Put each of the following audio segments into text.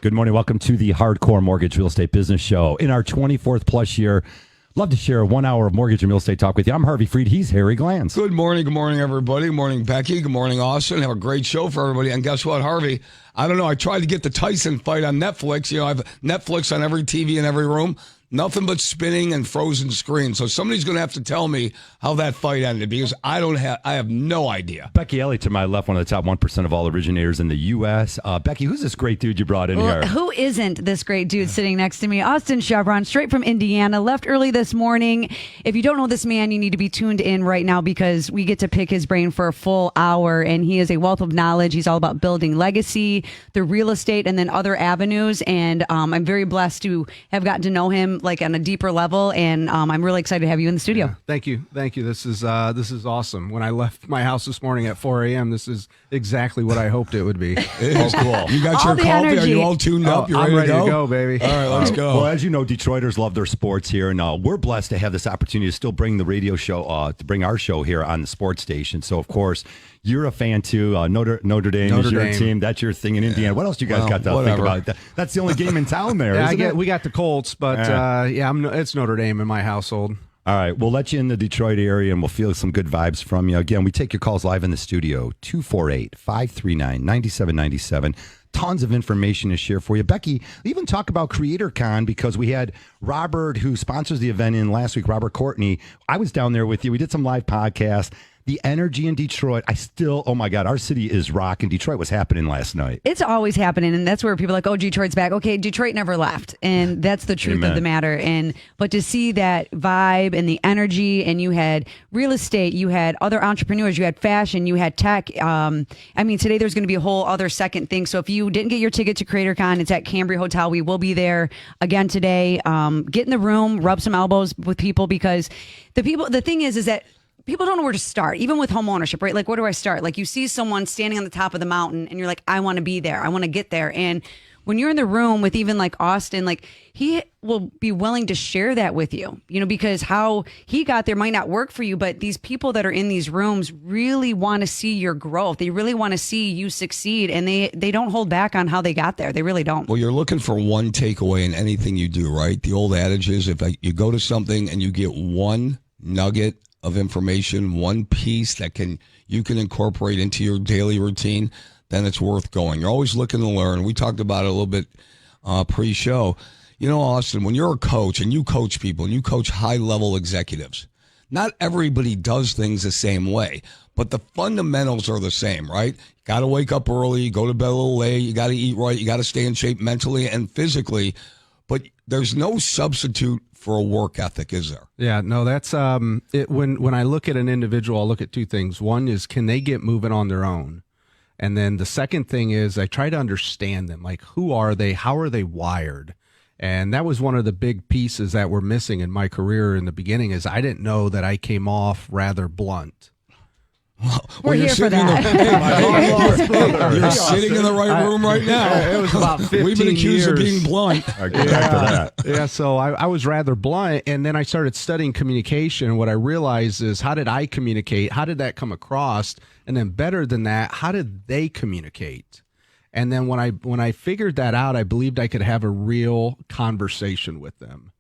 Good morning. Welcome to the Hardcore Mortgage Real Estate Business Show. In our 24th plus year, love to share 1 hour of mortgage and real estate talk with you. I'm Harvey Freed. He's Harry Glanz. Good morning, everybody. Good morning, Becky. Good morning, Austin. Have a great show for everybody. And guess what, Harvey? I don't know. I tried to get the Tyson fight on Netflix. I have Netflix on every TV in every room. Nothing but spinning and frozen screens. So somebody's going to have to tell me how that fight ended because I have no idea. Becky Elliott to my left, one of the top 1% of all originators in the U.S. Becky, who's this great dude you brought in here? Who isn't this great dude sitting next to me? Austin Cheviron, straight from Indiana, left early this morning. If you don't know this man, you need to be tuned in right now because we get to pick his brain for a full hour, and he is a wealth of knowledge. He's all about building legacy, the real estate, and then other avenues. And I'm very blessed to have gotten to know him like on a deeper level, and I'm really excited to have you in the studio. Yeah, thank you. This is awesome. When I left my house this morning at 4 a.m., this is exactly what I hoped it would be. Oh, cool. You got your coffee? Energy. Are you all tuned up? You I'm ready to go, baby. All right, let's go. Well, as you know, Detroiters love their sports here, and we're blessed to have this opportunity to still bring the radio show, to bring our show here on the sports station. So, of course, you're a fan too. Notre Dame is your team. That's your thing in Indiana. What else do you guys got to think about? That's the only game in town there, isn't it? We got the Colts, but it's Notre Dame in my household. All right, we'll let you in the Detroit area, and we'll feel some good vibes from you. Again, we take your calls live in the studio, 248-539-9797. Tons of information to share for you. Becky, even talk about CreatorCon because we had Robert, who sponsors the event in last week, Robert Courtney. I was down there with you. We did some live podcasts. The energy in Detroit, oh my God, our city is rocking. Detroit was happening last night. It's always happening, and that's where people are like, oh, Detroit's back. Okay, Detroit never left, and that's the truth of the matter. But to see that vibe and the energy, and you had real estate, you had other entrepreneurs, you had fashion, you had tech. Today there's going to be a whole other second thing. So if you didn't get your ticket to CreatorCon, it's at Cambria Hotel. We will be there again today. Get in the room, rub some elbows with people because the thing is that people don't know where to start, even with home ownership, right? Like, where do I start? Like, you see someone standing on the top of the mountain and you're like, I want to be there. I want to get there. And when you're in the room with even like Austin, like he will be willing to share that with you, because how he got there might not work for you, but these people that are in these rooms really want to see your growth. They really want to see you succeed, and they don't hold back on how they got there. They really don't. Well, you're looking for one takeaway in anything you do, right? The old adage is if you go to something and you get one nugget of information, one piece that you can incorporate into your daily routine, then it's worth going. You're always looking to learn. We talked about it a little bit pre-show. Austin, when you're a coach and you coach people and you coach high-level executives, not everybody does things the same way, but the fundamentals are the same, right? You got to wake up early, go to bed a little late, you got to eat right, you got to stay in shape mentally and physically, but there's no substitute for a work ethic, is there? Yeah, no, that's when I look at an individual, I'll look at two things. One is, can they get moving on their own? And then the second thing is I try to understand them. Like, who are they? How are they wired? And that was one of the big pieces that were missing in my career in the beginning is I didn't know that I came off rather blunt. We're here for that. You're sitting in the right room right now. It was about 15 We've been accused years. of being blunt. Back to that. Yeah, so I was rather blunt, and then I started studying communication. What I realized is, how did I communicate? How did that come across? And then better than that, how did they communicate? And then when I figured that out, I believed I could have a real conversation with them.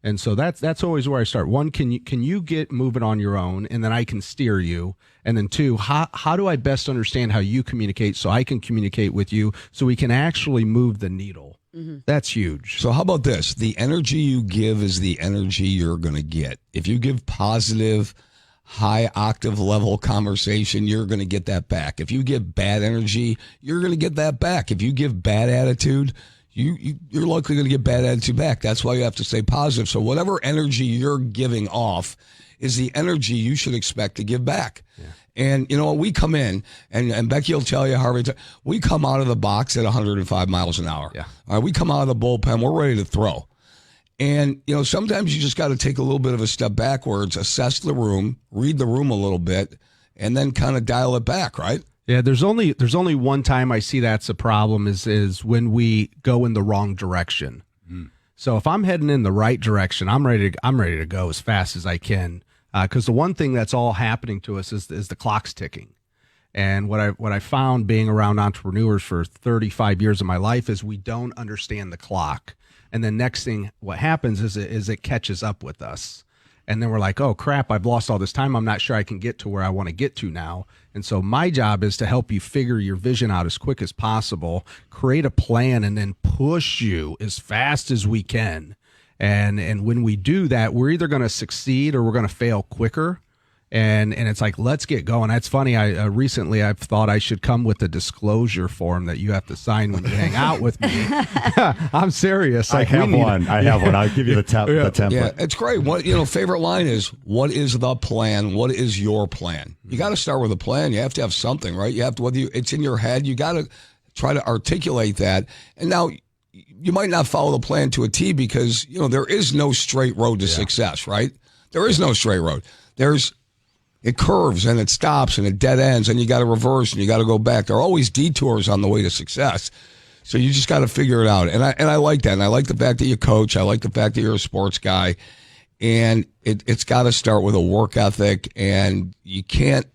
And so that's always where I start. One, can you get moving on your own, and then I can steer you. And then two, how do I best understand how you communicate so I can communicate with you so we can actually move the needle? Mm-hmm. That's huge. So how about this? The energy you give is the energy you're going to get. If you give positive, high octave level conversation, you're going to get that back. If you give bad energy, you're going to get that back. If you give bad attitude, you're likely going to get bad attitude back. That's why you have to stay positive. So whatever energy you're giving off is the energy you should expect to give back. Yeah. And you know what? We come in, and Becky will tell you, Harvey, we come out of the box at 105 miles an hour. Yeah. All right, we come out of the bullpen, we're ready to throw. And, sometimes you just got to take a little bit of a step backwards, assess the room, read the room a little bit, and then kind of dial it back, right? Yeah, there's only one time I see that's a problem is when we go in the wrong direction. Mm. So if I'm heading in the right direction, I'm ready to go as fast as I can. Because the one thing that's all happening to us is the clock's ticking. And what I found being around entrepreneurs for 35 years of my life is we don't understand the clock. And then next thing, what happens is it catches up with us. And then we're like, oh, crap, I've lost all this time. I'm not sure I can get to where I want to get to now. And so my job is to help you figure your vision out as quick as possible, create a plan, and then push you as fast as we can. And when we do that, we're either going to succeed or we're going to fail quicker. And it's like, let's get going. That's funny. Recently I've thought I should come with a disclosure form that you have to sign when you hang out with me. I'm serious. I have one. I'll give you the template. Yeah, it's great. What favorite line is, what is the plan? What is your plan? You got to start with a plan. You have to have something, right? You have to, it's in your head. You got to try to articulate that. And now you might not follow the plan to a T because, there is no straight road to success, right? There is no straight road. It curves and it stops and it dead ends and you got to reverse and you got to go back. There are always detours on the way to success. So you just got to figure it out. And I like that. And I like the fact that you coach. I like the fact that you're a sports guy. And it's got to start with a work ethic. And you can't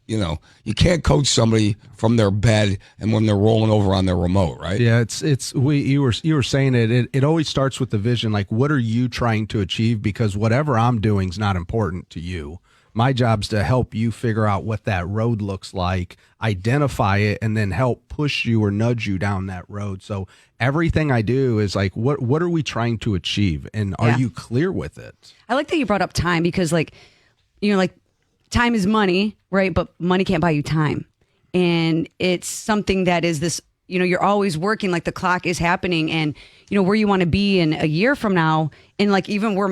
coach somebody from their bed and when they're rolling over on their remote, right? Yeah, you were saying it always starts with the vision. Like, what are you trying to achieve? Because whatever I'm doing is not important to you. My job's to help you figure out what that road looks like, identify it, and then help push you or nudge you down that road. So everything I do is like, what are we trying to achieve? And are you clear with it? I like that you brought up time because time is money, right? But money can't buy you time. And it's something that is this, you're always working, like the clock is happening and, where you want to be in a year from now. And like even where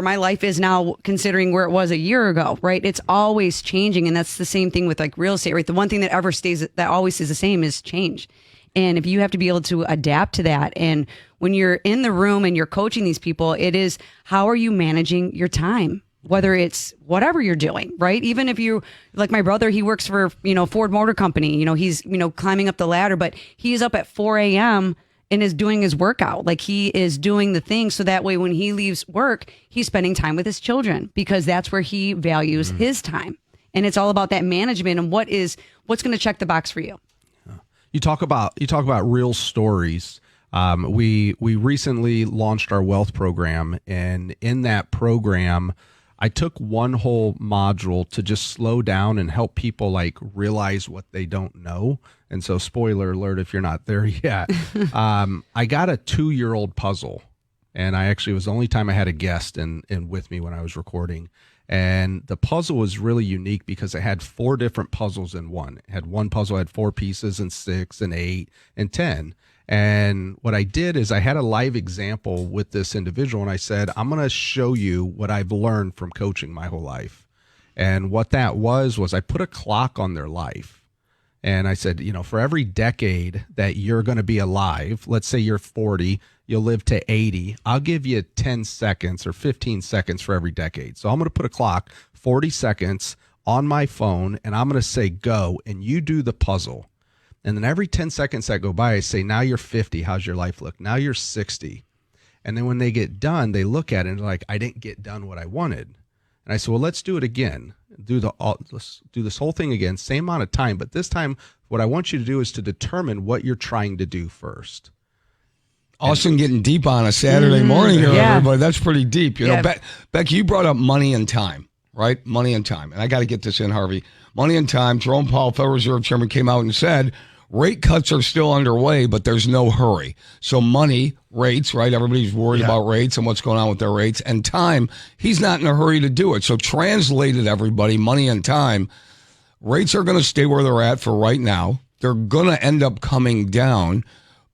my life is now, considering where it was a year ago, right? It's always changing. And that's the same thing with like real estate, right? The one thing that always stays the same is change. And if you have to be able to adapt to that. And when you're in the room and you're coaching these people, it is, how are you managing your time? Whether it's whatever you're doing, right? Even if you, like my brother, he works for, Ford Motor Company, he's, climbing up the ladder, but he's up at 4 a.m. and is doing his workout. Like he is doing the things so that way when he leaves work, he's spending time with his children because that's where he values his time. And it's all about that management and what's going to check the box for you. You talk about real stories. We recently launched our wealth program, and in that program, I took one whole module to just slow down and help people like realize what they don't know. And so, spoiler alert, if you're not there yet, I got a 2-year-old puzzle, and it was the only time I had a guest in with me when I was recording. And the puzzle was really unique because it had 4 different puzzles in one. It had one puzzle had 4 pieces and 6 and 8 and 10. And what I did is I had a live example with this individual, and I said, I'm going to show you what I've learned from coaching my whole life. And what that was I put a clock on their life. And I said, for every decade that you're going to be alive, let's say you're 40, you'll live to 80. I'll give you 10 seconds or 15 seconds for every decade. So I'm going to put a clock, 40 seconds on my phone, and I'm going to say, go, and you do the puzzle. And then every 10 seconds that go by, I say, now you're 50. How's your life look? Now you're 60. And then when they get done, they look at it and they're like, I didn't get done what I wanted. And I said, well, let's do it again. Let's do this whole thing again, same amount of time. But this time, what I want you to do is to determine what you're trying to do first. Austin getting deep on a Saturday morning here, everybody. That's pretty deep. Becky, you brought up money and time, right? Money and time. And I got to get this in, Harvey. Money and time. Jerome Powell, Federal Reserve Chairman, came out and said, rate cuts are still underway, but there's no hurry. So money, rates, right? Everybody's worried about rates and what's going on with their rates. And time, he's not in a hurry to do it. So translated, everybody, money and time, rates are going to stay where they're at for right now. They're going to end up coming down,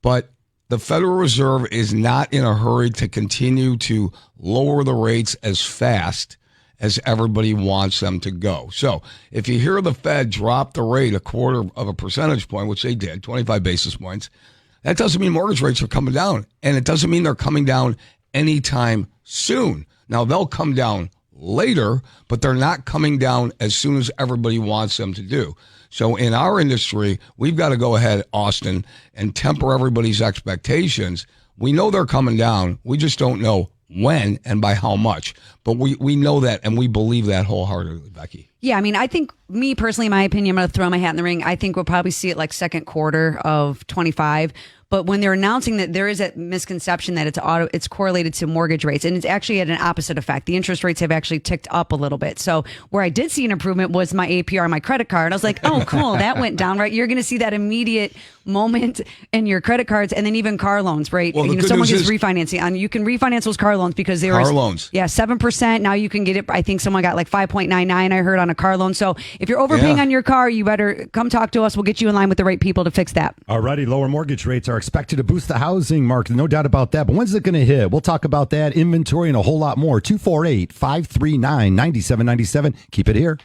but the Federal Reserve is not in a hurry to continue to lower the rates as fast as everybody wants them to go. So if you hear the Fed drop the rate 1/4 of a percentage point, which they did, 25 basis points, that doesn't mean mortgage rates are coming down. And it doesn't mean they're coming down anytime soon. Now, they'll come down later, but they're not coming down as soon as everybody wants them to do. So in our industry, we've got to go ahead, Austin, and temper everybody's expectations. We know they're coming down. We just don't know when and by how much. But we know that, and we believe that wholeheartedly, Becky. Yeah, I mean, I think me personally, in my opinion, I'm going to throw my hat in the ring. I think we'll probably see it like second quarter of 25. But when they're announcing that, there is a misconception that it's correlated to mortgage rates, and it's actually had an opposite effect. The interest rates have actually ticked up a little bit. So where I did see an improvement was my APR on my credit card. I was like, oh, cool, that went down, right? You're going to see that immediate moment in your credit cards, and then even car loans, right? Well, Someone gets refinancing, and you can refinance those car loans because they were car loans. Yeah, 7%. Now you can get it. I think someone got like 5.99. I heard on a car loan. So if you're overpaying on your car, you better come talk to us. We'll get you in line with the right people to fix that. Alrighty, lower mortgage rates are expected to boost the housing market, no doubt about that. But when's it going to hit? We'll talk about that, inventory, and a whole lot more. 248-539-9797. Keep it here.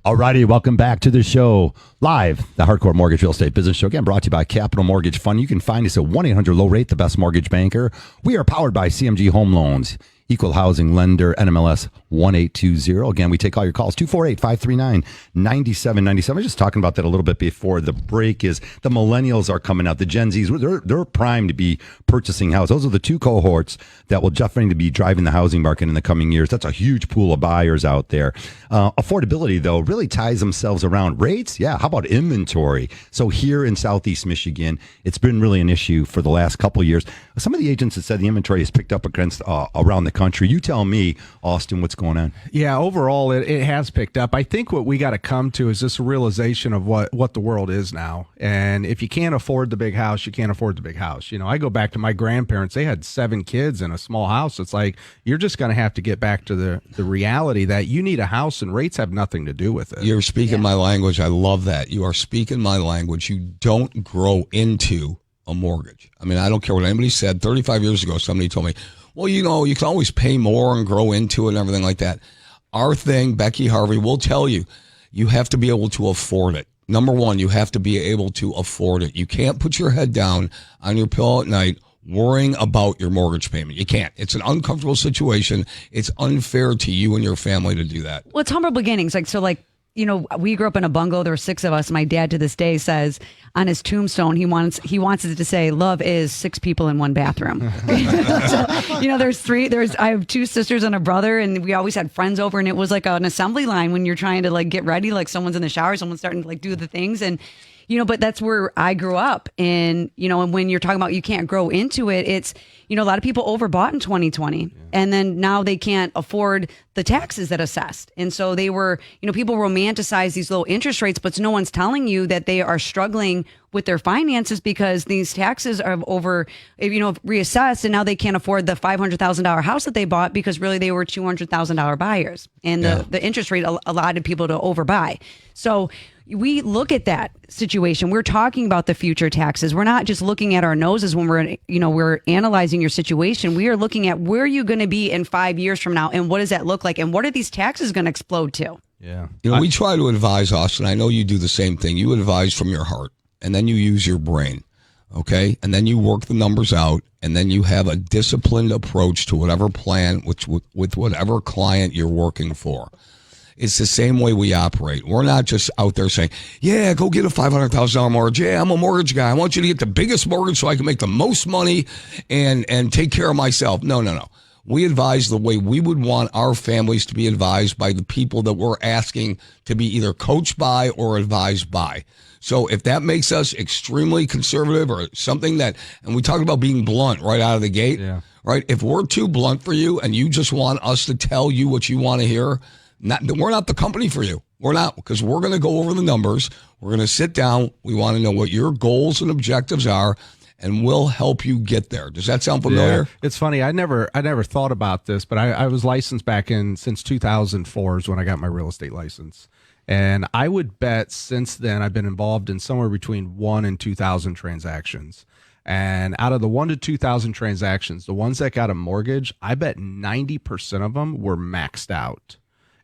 Alrighty, welcome back to the show. Live, the Hardcore Mortgage Real Estate Business Show, again brought to you by Capital Mortgage Fund. You can find us at 1-800-LOW-RATE, the best mortgage banker. We are powered by CMG Home Loans. Equal housing lender, NMLS 1820. Again, we take all your calls, 248-539-9797. I was just talking about that a little bit before the break. Is the millennials are coming out, the Gen Zs, they're primed to be purchasing houses. Those are the two cohorts that will definitely be driving the housing market in the coming years. That's a huge pool of buyers out there. Affordability, though, really ties themselves around rates. Yeah, how about inventory? So here in Southeast Michigan, it's been really an issue for the last couple of years. Some of the agents have said the inventory has picked up against around the country. You tell me, Austin, what's going on? Yeah, overall, it has picked up. I think what we got to come to is this realization of what the world is now. And if you can't afford the big house, you can't afford the big house. You know, I go back to my grandparents. They had 7 kids in a small house. It's like you're just going to have to get back to the reality that you need a house and rates have nothing to do with it. You're speaking my language. I love that. You are speaking my language. You don't grow into a mortgage. I mean, I don't care what anybody said. 35 years ago, somebody told me, well, you know, you can always pay more and grow into it and everything like that. Our thing, Becky Harvey, will tell you, you have to be able to afford it. Number one, you have to be able to afford it. You can't put your head down on your pillow at night worrying about your mortgage payment. You can't. It's an uncomfortable situation. It's unfair to you and your family to do that. Well, it's humble beginnings. You know, we grew up in a bungalow. There were 6 of us. My dad to this day says on his tombstone, he wants it to say, love is 6 people in one bathroom. So, you know, I have 2 sisters and a brother, and we always had friends over, and it was like an assembly line when you're trying to like get ready, like someone's in the shower, someone's starting to like do the things. And, you know, but that's where I grew up. And, you know, and when you're talking about you can't grow into it, it's, you know, a lot of people overbought in 2020 and then now they can't afford the taxes that assessed. And so they were, you know, people romanticize these low interest rates, but no one's telling you that they are struggling with their finances because these taxes are reassessed, and now they can't afford the $500,000 house that they bought because really they were $200,000 buyers. And the interest rate allowed people to overbuy. So we look at that situation. We're talking about the future taxes. We're not just looking at our noses when we're analyzing your situation. We are looking at where you're going to be in 5 years from now, and what does that look like, and what are these taxes going to explode to? Yeah. You know, we try to advise, Austin. I know you do the same thing. You advise from your heart, and then you use your brain, okay? And then you work the numbers out, and then you have a disciplined approach to whatever plan, with whatever client you're working for. It's the same way we operate. We're not just out there saying, yeah, go get a $500,000 mortgage. Yeah, I'm a mortgage guy. I want you to get the biggest mortgage so I can make the most money and take care of myself. No. We advise the way we would want our families to be advised by the people that we're asking to be either coached by or advised by. So if that makes us extremely conservative or something and we talk about being blunt right out of the gate, right? If we're too blunt for you and you just want us to tell you what you want to hear, we're not the company for you. We're not, because we're going to go over the numbers. We're going to sit down. We want to know what your goals and objectives are, and we'll help you get there. Does that sound familiar? Yeah. It's funny. I never thought about this, but I was licensed since 2004 is when I got my real estate license. And I would bet since then I've been involved in somewhere between 1,000 and 2,000 transactions. And out of the 1,000 to 2,000 transactions, the ones that got a mortgage, I bet 90% of them were maxed out.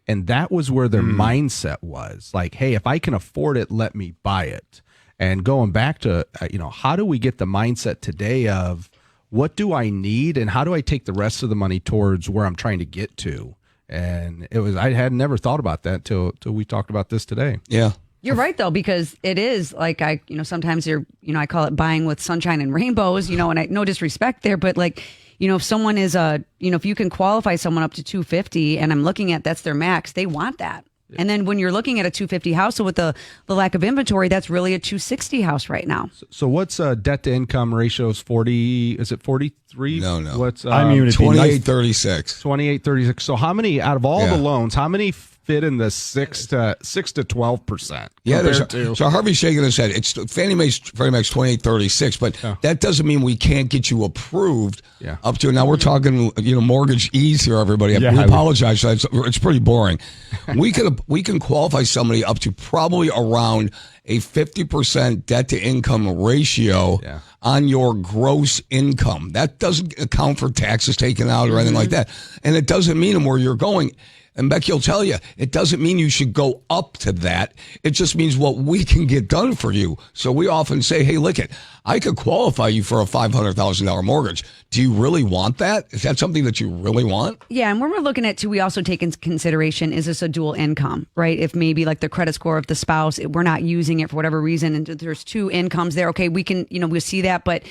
And that was where their mindset was like, hey, if I can afford it, let me buy it. And going back to, how do we get the mindset today of what do I need and how do I take the rest of the money towards where I'm trying to get to? And I had never thought about that till we talked about this today. Yeah. You're right, though, because it is like sometimes I call it buying with sunshine and rainbows, and no disrespect there, but like, if someone is if you can qualify someone up to 250 and I'm looking at that's their max, they want that. Yeah. And then when you're looking at a 250 house, so with the lack of inventory, that's really a 260 house right now. So what's debt to income ratios? 40? Is it 43? No. What's 2836. 2836. So how many out of all the loans? How many fit in the 6 to 12%? Yeah, so Harvey's shaking his head. It's Fannie Mae's 2836, but that doesn't mean we can't get you approved up to. Now we're talking, mortgage ease here, everybody. We apologize. It's pretty boring. We can qualify somebody up to probably around a 50% debt to income ratio on your gross income. That doesn't account for taxes taken out or anything like that, and it doesn't mean where you're going. And Becky will tell you, it doesn't mean you should go up to that. It just means what we can get done for you. So we often say, hey, look I could qualify you for a $500,000 mortgage. Do you really want that? Is that something that you really want? Yeah, and when we're looking at too, we also take into consideration, is this a dual income, right? If maybe like the credit score of the spouse, we're not using it for whatever reason, and there's two incomes there. Okay, we can, we'll see that, but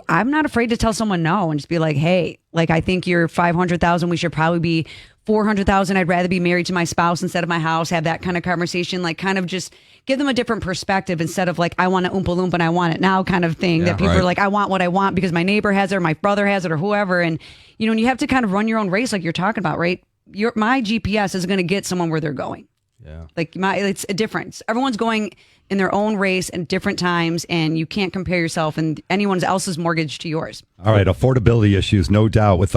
I'm not afraid to tell someone no and just be like, hey, like I think you're 500,000. We should probably be 400,000. I'd rather be married to my spouse instead of my house. Have that kind of conversation, like kind of just give them a different perspective instead of like, I want to Oompa Loompa and I want it now kind of thing that people are like, I want what I want because my neighbor has it or my brother has it or whoever. And, and you have to kind of run your own race like you're talking about, right? My GPS is going to get someone where they're going. Yeah. Like it's a difference. Everyone's going in their own race at different times, and you can't compare yourself and anyone else's mortgage to yours. All right, affordability issues, no doubt, with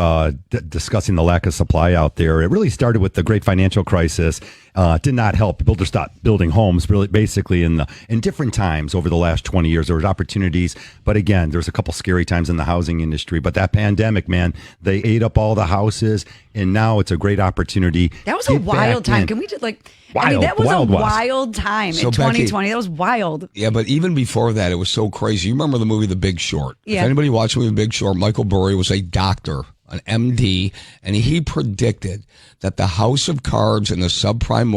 discussing the lack of supply out there. It really started with the great financial crisis. Did not help. Builders stopped building homes, really, basically in different times over the last 20 years. There was opportunities, but again, there's a couple scary times in the housing industry. But that pandemic, man, they ate up all the houses, and now it's a great opportunity. That was a wild time. Can we just that was a wild time in 2020. Becky, that was wild. Yeah, but even before that, it was so crazy. You remember the movie The Big Short? Yeah. If anybody watched the movie The Big Short, Michael Burry was a doctor, an MD, and he predicted that the house of cards in the subprime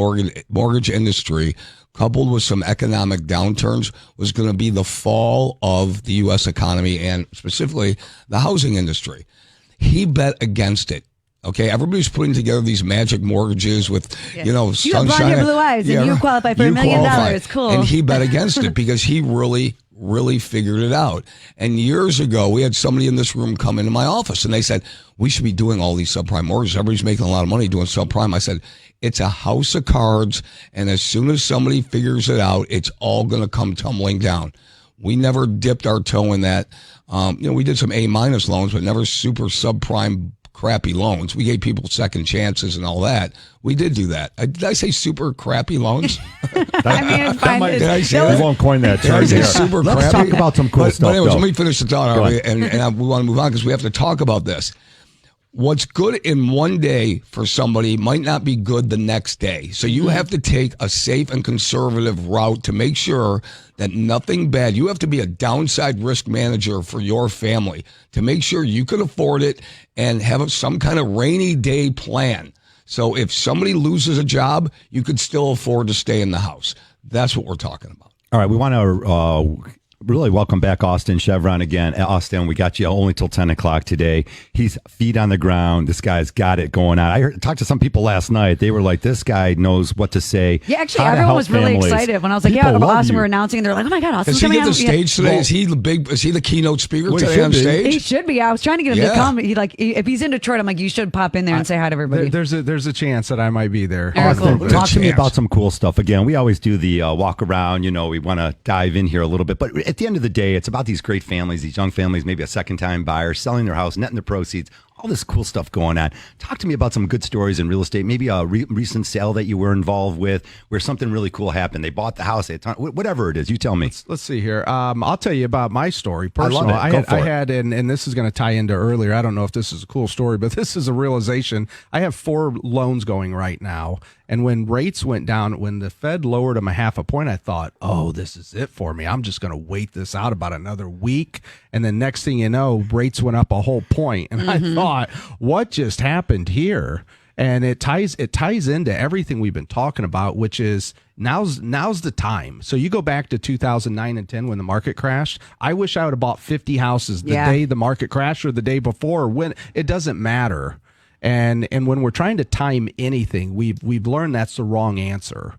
mortgage industry, coupled with some economic downturns, was going to be the fall of the U.S. economy and specifically the housing industry. He bet against it. Okay, everybody's putting together these magic mortgages with, you have sunshine. Blonde hair, blue eyes, and you qualify for $1 million. It's cool. And he bet against it because he really figured it out. And years ago, we had somebody in this room come into my office, and they said, we should be doing all these subprime mortgages. Everybody's making a lot of money doing subprime. I said, it's a house of cards, and as soon as somebody figures it out, it's all going to come tumbling down. We never dipped our toe in that. We did some A-minus loans, but never super subprime crappy loans. We gave people second chances and all that. We did do that. Did I say super crappy loans? I mean, it's fine. Did I say that? We won't coin that term. Super Let's crappy. talk about some cool stuff. But anyways, let me finish the thought, and we want to move on because we have to talk about this. What's good in one day for somebody might not be good the next day. So you have to take a safe and conservative route to make sure that nothing bad. You have to be a downside risk manager for your family to make sure you can afford it and have some kind of rainy day plan. So if somebody loses a job, you could still afford to stay in the house. That's what we're talking about. All right, we want to really welcome back Austin Cheviron again. Austin, we got you only till 10 o'clock today. He's feet on the ground. This guy's got it going on. I talked to some people last night. They were like, this guy knows what to say. Yeah, actually, everyone was really excited when I was like, Austin, we're announcing. They're like, oh my God, Austin's coming out. Does he get the stage today? Is he the keynote speaker today on stage? He should be. I was trying to get him to come. If he's in Detroit, I'm like, you should pop in there and say hi to everybody. There's a chance that I might be there. Austin, talk to me about some cool stuff. Again, we always do the walk around. We want to dive in here a little bit. But at the end of the day, it's about these great families, these young families, maybe a second-time buyer, selling their house, netting the proceeds, all this cool stuff going on. Talk to me about some good stories in real estate, maybe a recent sale that you were involved with where something really cool happened. They bought the house, whatever it is. You tell me. Let's see here. I'll tell you about my story. Personally, I had, and this is going to tie into earlier. I don't know if this is a cool story, but this is a realization. I have 4 loans going right now. And when rates went down, when the Fed lowered them a half a point, I thought, oh, this is it for me. I'm just going to wait this out about another week. And then next thing you know, rates went up a whole point. And I thought, what just happened here? And it ties into everything we've been talking about, which is now's the time. So you go back to 2009 and 10 when the market crashed. I wish I would have bought 50 houses the day the market crashed or the day before. When it doesn't matter. And when we're trying to time anything, we've learned that's the wrong answer.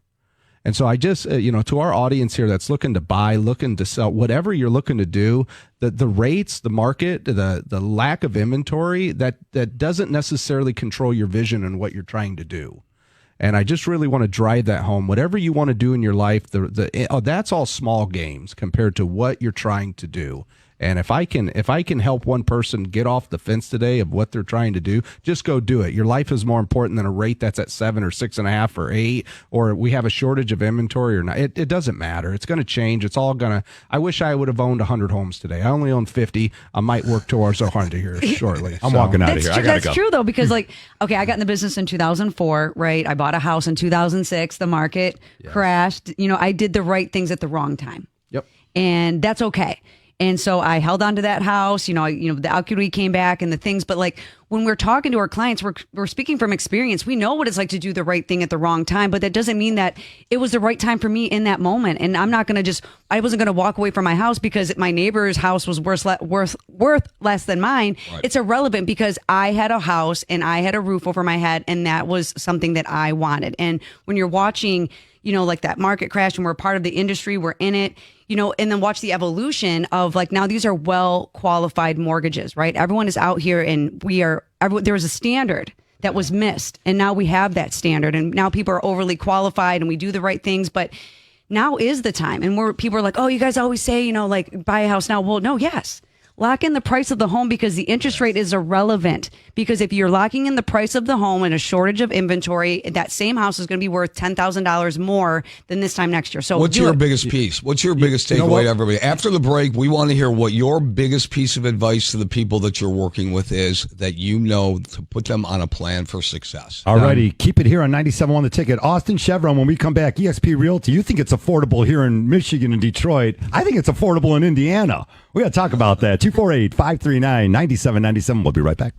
And so I just, to our audience here that's looking to buy, looking to sell, whatever you're looking to do, the rates, the market, the lack of inventory, that doesn't necessarily control your vision and what you're trying to do. And I just really want to drive that home. Whatever you want to do in your life, that's all small games compared to what you're trying to do. And if I can help one person get off the fence today of what they're trying to do, just go do it. Your life is more important than a rate that's at 7 or 6.5 or 8, or we have a shortage of inventory or not. It doesn't matter. It's going to change. It's all going to. I wish I would have owned 100 homes today. I only own 50. I might work towards 100 here shortly. I'm walking out of here. I gotta go. That's true though, because I got in the business in 2004, right? I bought a house in 2006. The market crashed. I did the right things at the wrong time. Yep. And that's okay. And so I held on to that house, the equity came back and the things, but like when we're talking to our clients, we're speaking from experience. We know what it's like to do the right thing at the wrong time, but that doesn't mean that it was the right time for me in that moment. And I'm not going to I wasn't going to walk away from my house because my neighbor's house was worth less than mine. Right. It's irrelevant because I had a house and I had a roof over my head, and that was something that I wanted. And when you're watching, like that market crash and we're part of the industry, we're in it, and then watch the evolution of like, now these are well qualified mortgages, right? Everyone is out here and there was a standard that was missed. And now we have that standard, and now people are overly qualified and we do the right things, but now is the time. And people are like, oh, you guys always say, like buy a house now. Well, no, yes. Lock in the price of the home because the interest rate is irrelevant. Because if you're locking in the price of the home and a shortage of inventory, that same house is going to be worth $10,000 more than this time next year. So what's your biggest piece? What's your biggest takeaway to everybody? After the break, we want to hear what your biggest piece of advice to the people that you're working with is that to put them on a plan for success. All righty. Keep it here on 97.1 The Ticket. Austin Cheviron, when we come back, EXP Realty, you think it's affordable here in Michigan and Detroit. I think it's affordable in Indiana. We got to talk about that. 248-539-9797. We'll be right back.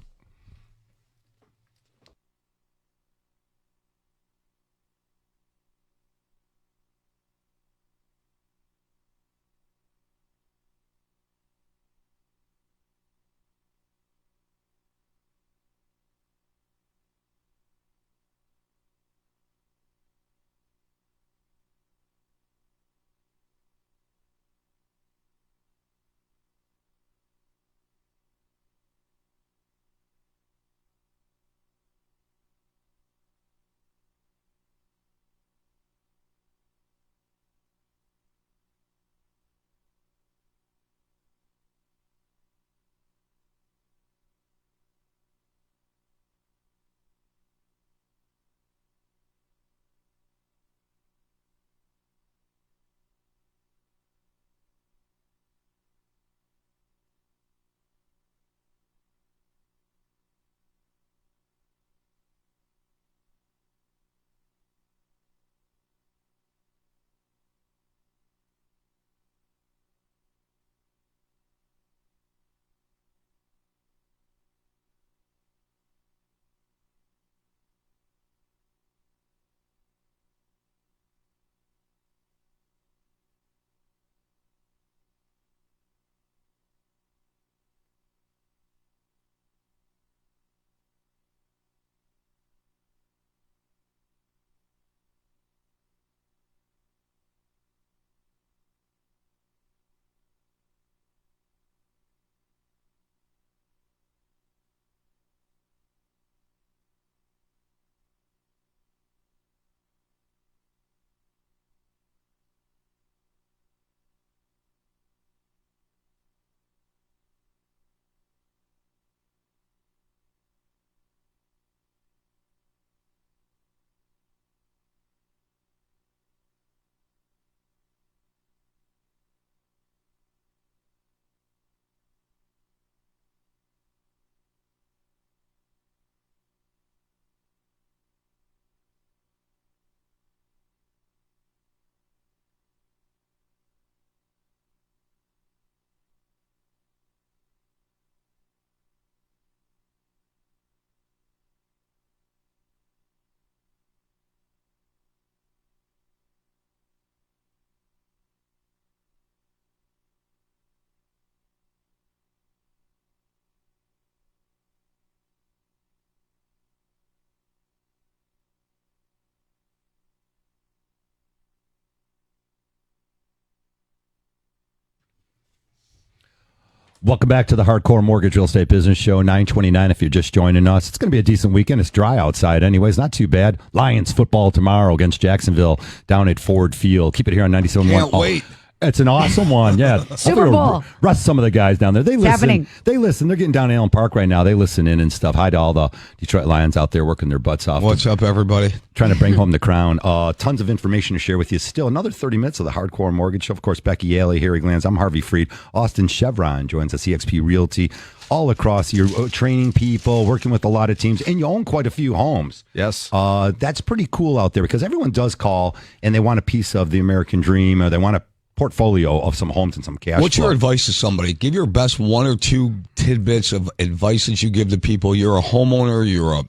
Welcome back to the Hardcore Mortgage Real Estate Business Show, 929 if you're just joining us. It's going to be a decent weekend. It's dry outside anyways, not too bad. Lions football tomorrow against Jacksonville down at Ford Field. Keep it here on 97.1. Can't wait. It's an awesome one, yeah. Super Bowl. Russ, some of the guys down there, they listen. Happening. They listen. They're getting down to Allen Park right now. They listen in and stuff. Hi to all the Detroit Lions out there working their butts off. What's up, everybody? Trying to bring home the crown. Tons of information to share with you. Still another 30 minutes of the Hardcore Mortgage Show. Of course, Becky Yaley, Harry Glanz. I'm Harvey Freed. Austin Cheviron joins us, EXP Realty. All across, you're training people, working with a lot of teams, and you own quite a few homes. Yes. That's pretty cool out there because everyone does call and they want a piece of the American dream, or they want a portfolio of some homes and some cash What's flow. your advice to somebody? Give your best 1 or 2 tidbits of advice that you give to people. You're a homeowner,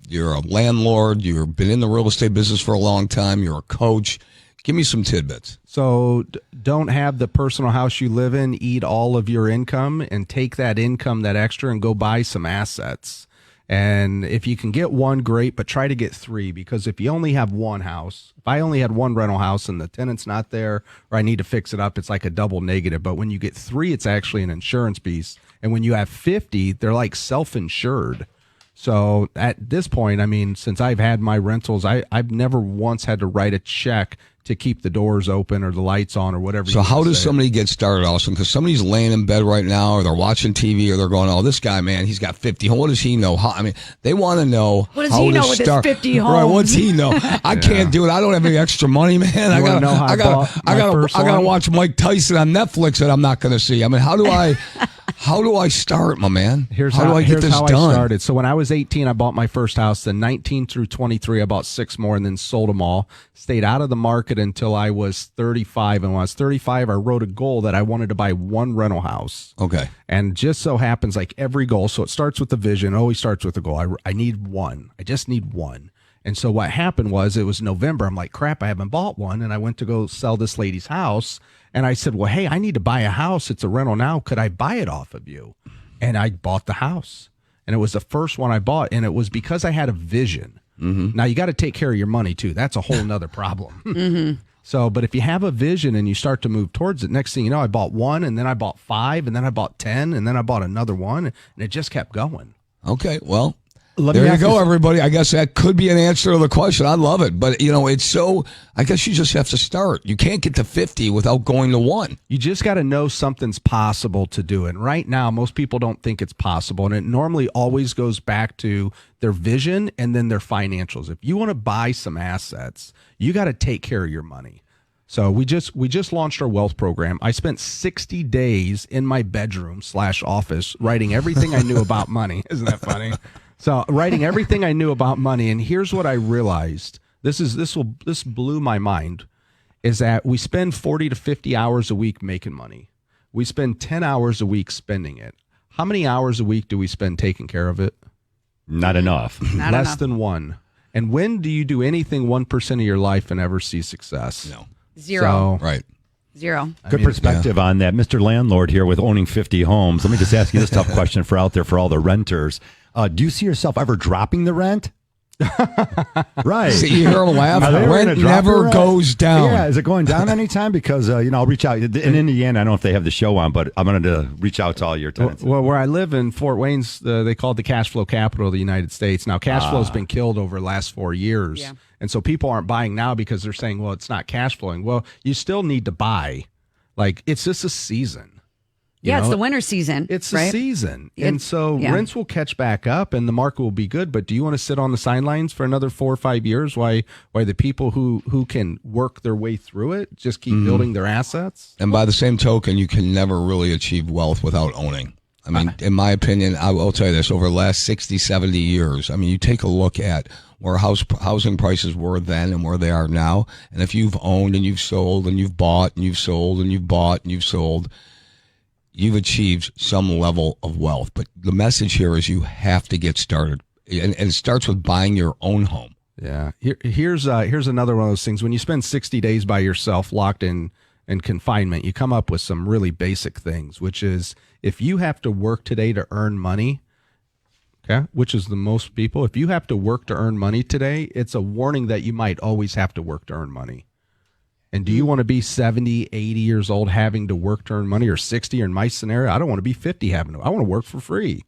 you're a landlord, you've been in the real estate business for a long time, you're a coach. Give me some tidbits. So don't have the personal house you live in eat all of your income, and take that income, that extra, and go buy some assets. And if you can get one, great, but try to get 3, because if you only have one house, if I only had one rental house and the tenant's not there, or I need to fix it up, it's like a double negative. But when you get 3, it's actually an insurance piece. And when you have 50, they're like self-insured. So at this point, I mean, since I've had my rentals, I've never once had to write a check to keep the doors open or the lights on or whatever. So how does somebody get started, Austin? Because somebody's laying in bed right now, or they're watching TV, or they're going, "Oh, this guy, man, he's got 50 homes. What does he know?" I mean, they want to know. What does he know with his 50 homes? Right? What's he know? I can't do it. I don't have any extra money, man. I gotta watch Mike Tyson on Netflix that I'm not going to see. I mean, how do I start, my man? How do I get this done? I started. So when I was 18, I bought my first house. Then 19 through 23, I bought 6 more and then sold them all. Stayed out of the market until I was 35. And when I was 35, I wrote a goal that I wanted to buy 1 rental house. Okay. And just so happens, like every goal, so it starts with the vision. It always starts with a goal. I need 1. I just need 1. And so what happened was, it was November. I'm like, crap, I haven't bought one. And I went to go sell this lady's house. And I said, well, hey, I need to buy a house. It's a rental now. Could I buy it off of you? And I bought the house. And it was the first one I bought. And it was because I had a vision. Mm-hmm. Now, you got to take care of your money, too. That's a whole nother problem. Mm-hmm. So, but if you have a vision and you start to move towards it, next thing you know, I bought 1, and then I bought 5, and then I bought 10, and then I bought another one. And it just kept going. Okay, well. There you go, everybody. I guess that could be an answer to the question. I love it. But, it's so, I guess you just have to start. You can't get to 50 without going to 1. You just got to know something's possible to do. And right now, most people don't think it's possible. And it normally always goes back to their vision and then their financials. If you want to buy some assets, you got to take care of your money. So we just launched our wealth program. I spent 60 days in my bedroom / office writing everything I knew about money. Isn't that funny? So writing everything I knew about money, and here's what I realized. This blew my mind, is that we spend 40 to 50 hours a week making money. We spend 10 hours a week spending it. How many hours a week do we spend taking care of it? Not enough. Less than 1. And when do you do anything 1% of your life and ever see success? No. 0. So, right. 0. Good perspective on that. Mr. Landlord here with owning 50 homes. Let me just ask you this tough question for out there for all the renters. Do you see yourself ever dropping the rent? Right. See, you hear them laugh. Rent never goes down. Yeah, is it going down anytime? Because, I'll reach out. In Indiana, I don't know if they have the show on, but I'm going to reach out to all your tenants. Well, where I live in Fort Wayne's, they call it the cash flow capital of the United States. Now, cash flow has been killed over the last 4 years. Yeah. And so people aren't buying now because they're saying, well, it's not cash flowing. Well, you still need to buy. Like, it's just a season. It's the winter season. It's the season. And so rents will catch back up and the market will be good. But do you want to sit on the sidelines for another 4 or 5 years while the people who can work their way through it just keep building their assets? And by the same token, you can never really achieve wealth without owning. I mean, in my opinion, I will tell you this, over the last 60, 70 years, I mean, you take a look at where housing prices were then and where they are now. And if you've owned and you've sold and you've bought and you've sold and you've bought and you've sold, you've achieved some level of wealth. But the message here is you have to get started. And it starts with buying your own home. Yeah. Here's another one of those things. When you spend 60 days by yourself locked in confinement, you come up with some really basic things, which is if you have to work today to earn money, okay, which is the most people, if you have to work to earn money today, it's a warning that you might always have to work to earn money. And do you want to be 70, 80 years old having to work to earn money, or 60, or in my scenario, I don't want to be 50 having to. I want to work for free.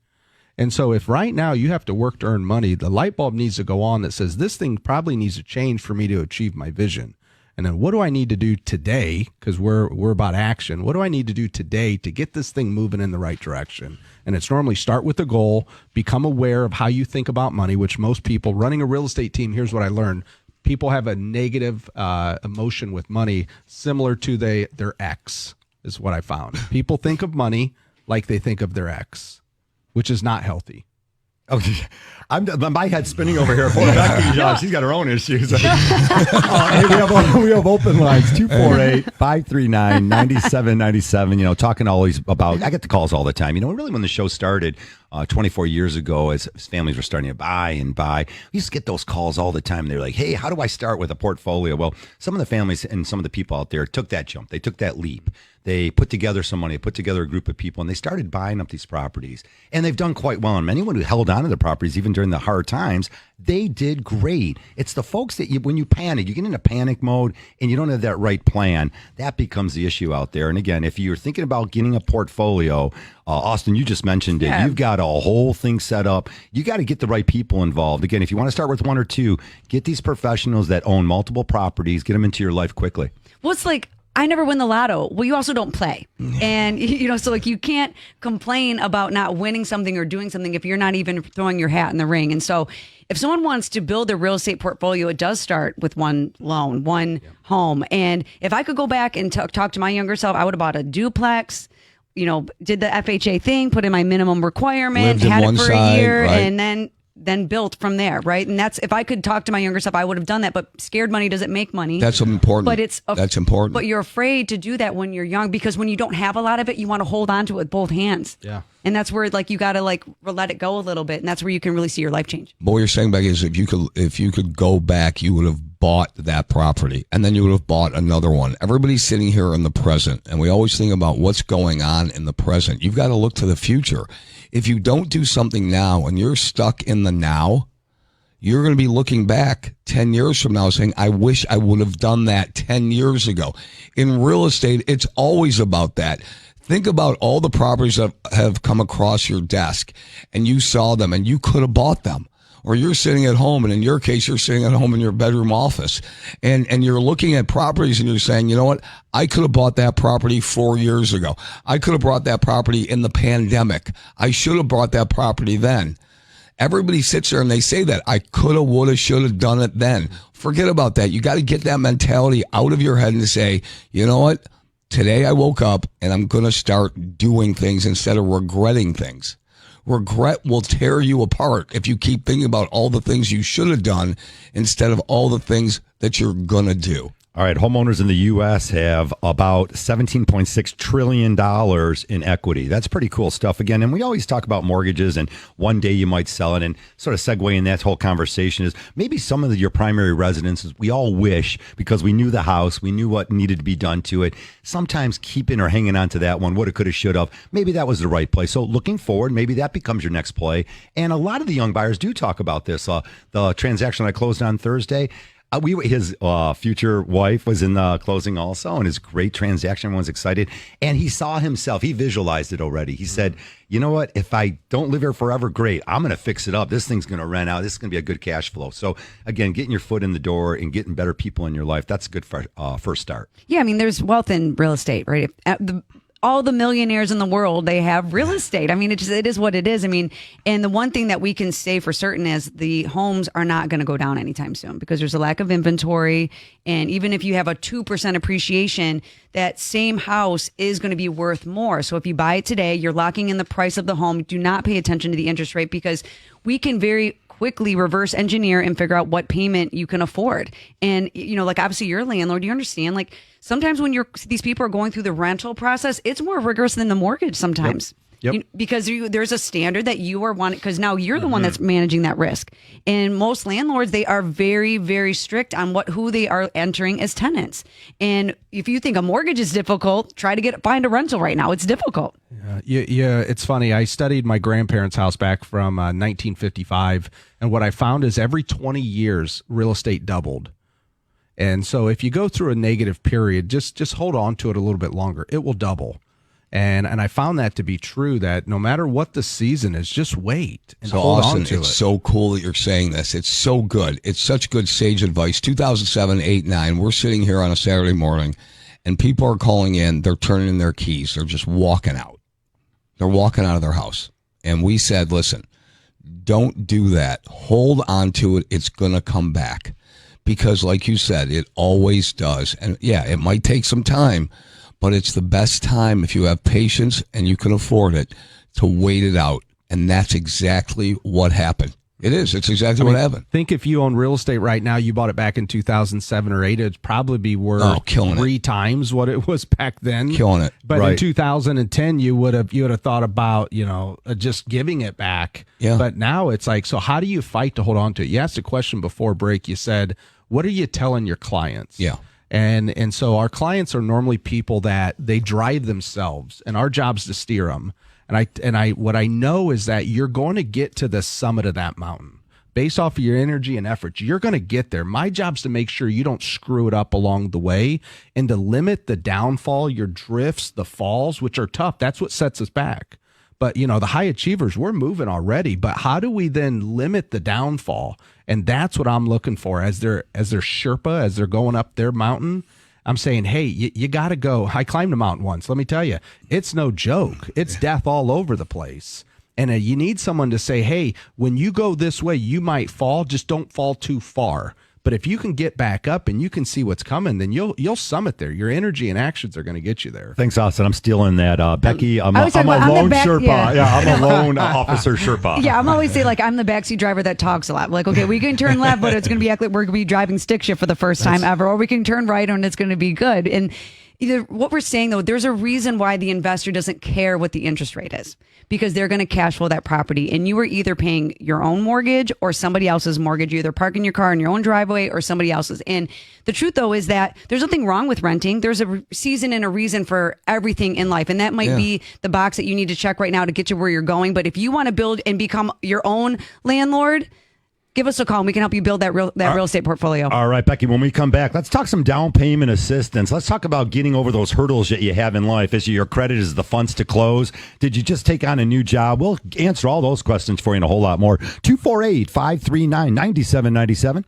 And so if right now you have to work to earn money, the light bulb needs to go on that says this thing probably needs to change for me to achieve my vision. And then what do I need to do today? Because we're about action. What do I need to do today to get this thing moving in the right direction? And it's normally start with a goal, become aware of how you think about money, which most people running a real estate team, here's what I learned. People have a negative emotion with money similar to their ex, is what I found. People think of money like they think of their ex, which is not healthy. Okay. My head's spinning over here. Poor Becky, she's got her own issues. Hey, we have open lines, 248-539-9797. Talking always about, I get the calls all the time. Really when the show started 24 years ago, as families were starting to buy and buy, we used to get those calls all the time. They're like, hey, how do I start with a portfolio? Well, some of the families and some of the people out there took that jump. They took that leap. They put together some money, put together a group of people, and they started buying up these properties. And they've done quite well. And anyone who held on to the properties, even during the hard times, they did great. It's the folks that when you panic, you get into panic mode and you don't have that right plan, that becomes the issue out there. And again, if you're thinking about getting a portfolio, Austin, you just mentioned it. Yeah. You've got a whole thing set up. You got to get the right people involved. Again, if you want to start with one or two, get these professionals that own multiple properties, get them into your life quickly. Well, it's like, I never win the lotto. Well, you also don't play. And, so like you can't complain about not winning something or doing something if you're not even throwing your hat in the ring. And so if someone wants to build their real estate portfolio, it does start with one loan, one home. And if I could go back and talk to my younger self, I would have bought a duplex, did the FHA thing, put in my minimum requirement, had it for a year, right, and then built from there, right? And that's, if I could talk to my younger self, I would have done that. But scared money doesn't make money. That's important. But that's important. But you're afraid to do that when you're young, because when you don't have a lot of it, you want to hold on to it with both hands. Yeah. And that's where you got to let it go a little bit, and that's where you can really see your life change. But what you're saying, Becky, is if you could go back, you would have bought that property, and then you would have bought another one. Everybody's sitting here in the present, and we always think about what's going on in the present. You've got to look to the future. If you don't do something now and you're stuck in the now, you're going to be looking back 10 years from now saying, I wish I would have done that 10 years ago. In real estate, it's always about that. Think about all the properties that have come across your desk and you saw them and you could have bought them. Or you're sitting at home, and in your case, you're sitting at home in your bedroom office, and you're looking at properties and you're saying, you know what? I could have bought that property 4 years ago. I could have bought that property in the pandemic. I should have bought that property then. Everybody sits there and they say that. I could have, would have, should have done it then. Forget about that. You got to get that mentality out of your head and say, you know what? Today I woke up and I'm going to start doing things instead of regretting things. Regret will tear you apart if you keep thinking about all the things you should have done instead of all the things that you're going to do. All right, homeowners in the U.S. have about $17.6 trillion in equity. That's pretty cool stuff again. And we always talk about mortgages and one day you might sell it. And sort of segue in that whole conversation is maybe some of your primary residences, we all wish, because we knew the house, we knew what needed to be done to it. Sometimes keeping or hanging on to that one, woulda, coulda, should have, maybe that was the right play. So looking forward, maybe that becomes your next play. And a lot of the young buyers do talk about this. The transaction I closed on Thursday, his future wife was in the closing also, and his great transaction. Everyone's excited. And he saw himself. He visualized it already. He said, you know what? If I don't live here forever, great. I'm going to fix it up. This thing's going to rent out. This is going to be a good cash flow. So, again, getting your foot in the door and getting better people in your life, that's a good first start. Yeah, I mean, there's wealth in real estate, right? All the millionaires in the world, they have real estate. I mean, it is what it is. I mean, and the one thing that we can say for certain is the homes are not going to go down anytime soon because there's a lack of inventory. And even if you have a 2% appreciation, that same house is going to be worth more. So if you buy it today, you're locking in the price of the home. Do not pay attention to the interest rate because we can very quickly reverse engineer and figure out what payment you can afford. And, obviously you're a landlord, you understand, sometimes when these people are going through the rental process, it's more rigorous than the mortgage sometimes. Yep. Because there's a standard that you are wanting, because now you're the one that's managing that risk. And most landlords, they are very, very strict on who they are entering as tenants. And if you think a mortgage is difficult, try to find a rental right now. It's difficult. Yeah, it's funny. I studied my grandparents' house back from 1955, and what I found is every 20 years, real estate doubled. And so if you go through a negative period, just hold on to it a little bit longer. It will double. And I found that to be true, that no matter what the season is, just wait and hold on to it. It's so cool that you're saying this. It's so good. It's such good sage advice. 2007, 8, 9, we're sitting here on a Saturday morning, and people are calling in. They're turning in their keys. They're just walking out. They're walking out of their house. And we said, listen, don't do that. Hold on to it. It's going to come back. Because like you said, it always does. And yeah, it might take some time, but it's the best time if you have patience and you can afford it to wait it out And that's exactly what happened. It is. It's exactly what happened. Think if you own real estate right now, you bought it back in 2007 or 8, it'd probably be worth three times what it was back then. Killing it. But in 2010, you would have thought about, just giving it back. Yeah. But now it's like, so how do you fight to hold on to it? You asked a question before break. You said, what are you telling your clients? Yeah. And so our clients are normally people that they drive themselves, and our job's to steer them. And I what I know is that you're going to get to the summit of that mountain based off of your energy and efforts. You're going to get there. My job's to make sure you don't screw it up along the way and to limit the downfall, your drifts, the falls, which are tough. That's what sets us back. But, the high achievers, we're moving already. But how do we then limit the downfall? And that's what I'm looking for as their Sherpa, as they're going up their mountain. I'm saying, hey, you got to go. I climbed a mountain once. Let me tell you, it's no joke. It's death all over the place. And you need someone to say, hey, when you go this way, you might fall. Just don't fall too far. But if you can get back up and you can see what's coming, then you'll summit there. Your energy and actions are going to get you there. Thanks, Austin. I'm stealing that. Becky, I'm a lone Sherpa. Yeah. I'm a lone officer Sherpa. Yeah, I'm always say I'm the backseat driver that talks a lot. Like, okay, we can turn left, but it's going to be we're going to be driving stick shift for the first time ever, or we can turn right and it's going to be good. And what we're saying though, there's a reason why the investor doesn't care what the interest rate is, because they're going to cash flow that property, and you are either paying your own mortgage or somebody else's mortgage. You either parking your car in your own driveway or somebody else's. And the truth though is that there's nothing wrong with renting. There's a season and a reason for everything in life, and that might be the box that you need to check right now to get you where you're going. But if you want to build and become your own landlord, give us a call and we can help you build that real estate portfolio. All right, Becky, when we come back, let's talk some down payment assistance. Let's talk about getting over those hurdles that you have in life. Is your credit, is the funds to close? Did you just take on a new job? We'll answer all those questions for you and a whole lot more. 248-539-9797.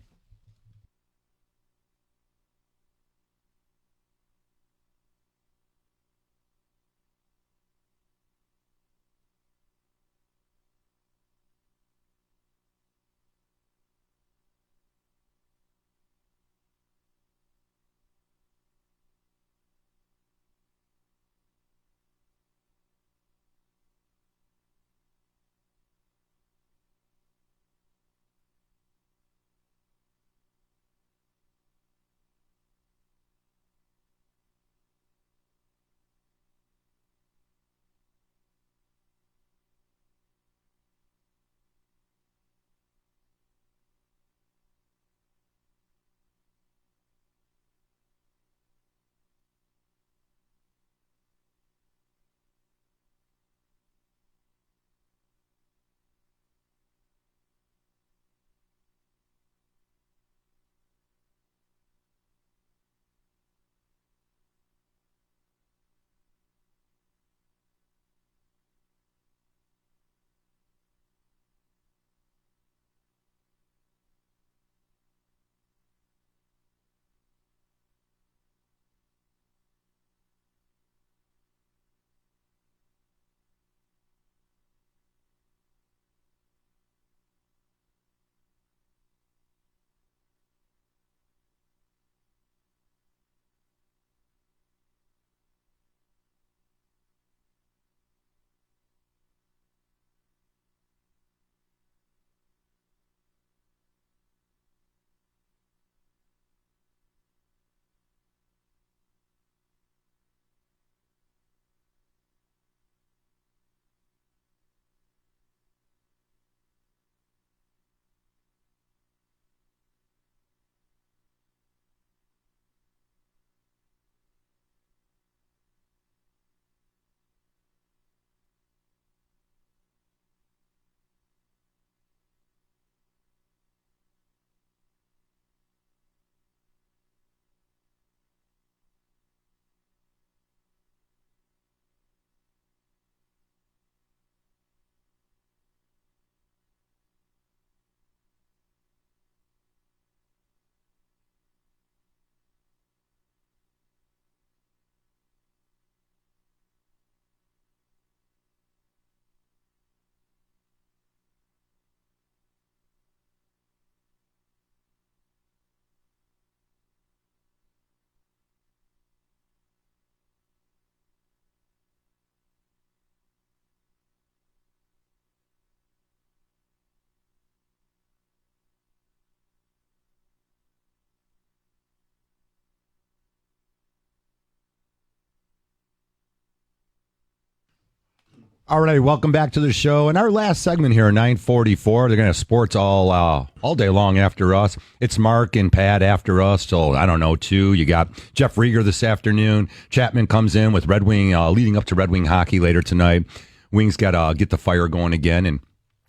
All right, welcome back to the show. And our last segment here, 9:44. They're going to have sports all day long after us. It's Mark and Pat after us till, I don't know, 2. You got Jeff Rieger this afternoon. Chapman comes in with Red Wing, leading up to Red Wing hockey later tonight. Wings got to get the fire going again, and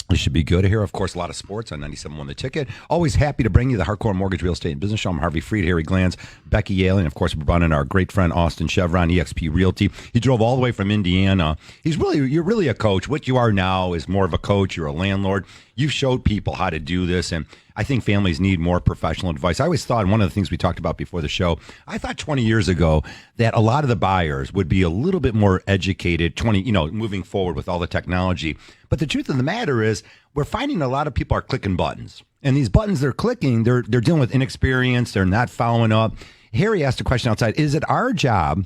it should be good here. Of course, a lot of sports on 97.1 The Ticket. Always happy to bring you the Hardcore Mortgage Real Estate and Business Show. I'm Harvey Freed, Harry Glanz, Becky Yale, and of course, we're running our great friend Austin Cheviron, EXP Realty. He drove all the way from Indiana. You're really a coach. What you are now is more of a coach. You're a landlord. You've showed people how to do this, and I think families need more professional advice. I always thought, and one of the things we talked about before the show, I thought 20 years ago that a lot of the buyers would be a little bit more educated, moving forward with all the technology. But the truth of the matter is, we're finding a lot of people are clicking buttons. And these buttons they're clicking, they're dealing with inexperience, they're not following up. Harry asked a question outside, is it our job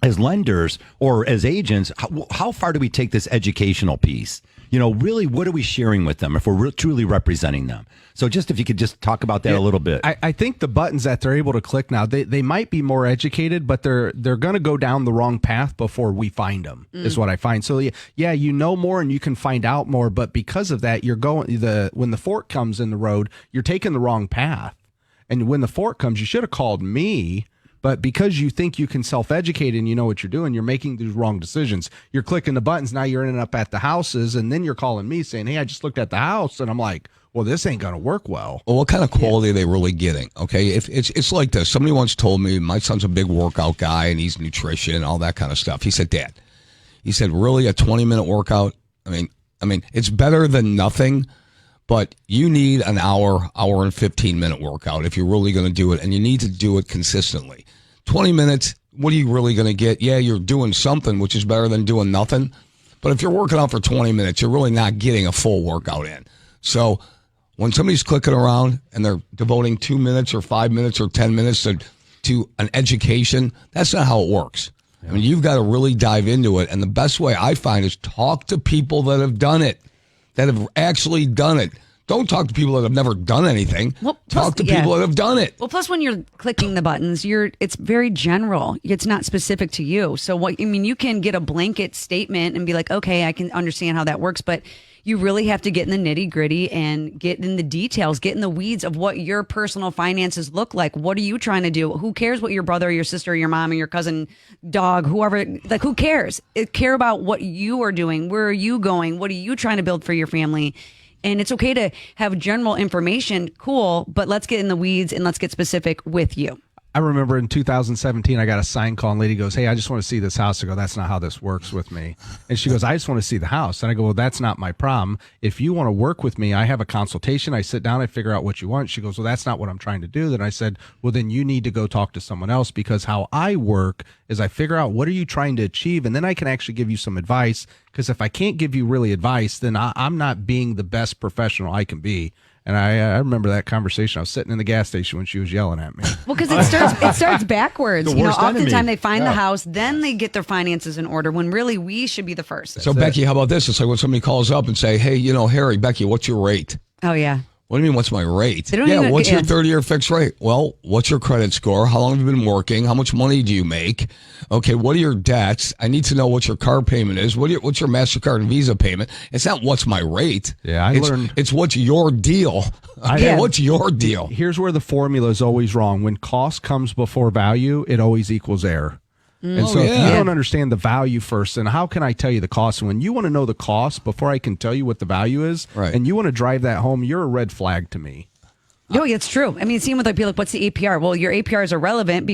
as lenders or as agents, how far do we take this educational piece? Really, what are we sharing with them if we're truly representing them? So just if you could just talk about that a little bit. I think the buttons that they're able to click now, they might be more educated, but they're going to go down the wrong path before we find them, is what I find. So, yeah, you know more and you can find out more, but because of that, when the fork comes in the road, you're taking the wrong path. And when the fork comes, you should have called me. But because you think you can self-educate and you know what you're doing, you're making these wrong decisions. You're clicking the buttons. Now you're ending up at the houses, and then you're calling me saying, hey, I just looked at the house. And I'm like, well, this ain't going to work well. Well, what kind of quality are they really getting? Okay, if it's like this. Somebody once told me, my son's a big workout guy, and he's nutrition and all that kind of stuff. He said, Dad, really, a 20-minute workout? I mean, it's better than nothing. But you need an hour and 15-minute workout if you're really going to do it, and you need to do it consistently. 20 minutes, what are you really going to get? Yeah, you're doing something, which is better than doing nothing. But if you're working out for 20 minutes, you're really not getting a full workout in. So when somebody's clicking around and they're devoting 2 minutes or 5 minutes or 10 minutes to an education, that's not how it works. I mean, you've got to really dive into it. And the best way I find is talk to people that have done it, that have actually done it. Don't talk to people that have never done anything. Well, talk to people that have done it. Well, plus when you're clicking the buttons, it's very general. It's not specific to you. So you can get a blanket statement and be like, okay, I can understand how that works, but you really have to get in the nitty gritty and get in the details, get in the weeds of what your personal finances look like. What are you trying to do? Who cares what your brother or your sister or your mom or your cousin, dog, whoever, who cares? Care about what you are doing. Where are you going? What are you trying to build for your family? And it's okay to have general information, cool, but let's get in the weeds and let's get specific with you. I remember in 2017, I got a sign call and lady goes, hey, I just want to see this house. I go, that's not how this works with me. And she goes, I just want to see the house. And I go, well, that's not my problem. If you want to work with me, I have a consultation. I sit down, I figure out what you want. She goes, well, that's not what I'm trying to do. Then I said, well, then you need to go talk to someone else, because how I work is I figure out what are you trying to achieve, and then I can actually give you some advice, because if I can't give you really advice, then I'm not being the best professional I can be. And I remember that conversation. I was sitting in the gas station when she was yelling at me. Well, because it starts backwards. The worst enemy. Oftentimes they find the house, then they get their finances in order, when really we should be the first. So, Becky, how about this? It's like when somebody calls up and say, hey, Harry, Becky, what's your rate? Oh, yeah. What do you mean, what's my rate? What's your 30-year fixed rate? Well, what's your credit score? How long have you been working? How much money do you make? Okay, what are your debts? I need to know what your car payment is. What's your MasterCard and Visa payment? It's not what's my rate. Yeah, It's what's your deal. Okay, what's your deal? Here's where the formula is always wrong. When cost comes before value, it always equals error. And so if you don't understand the value first, then how can I tell you the cost? And when you want to know the cost before I can tell you what the value is, and you want to drive that home, you're a red flag to me. No, it's true. I mean, seeing with people like, what's the APR? Well, your APR is irrelevant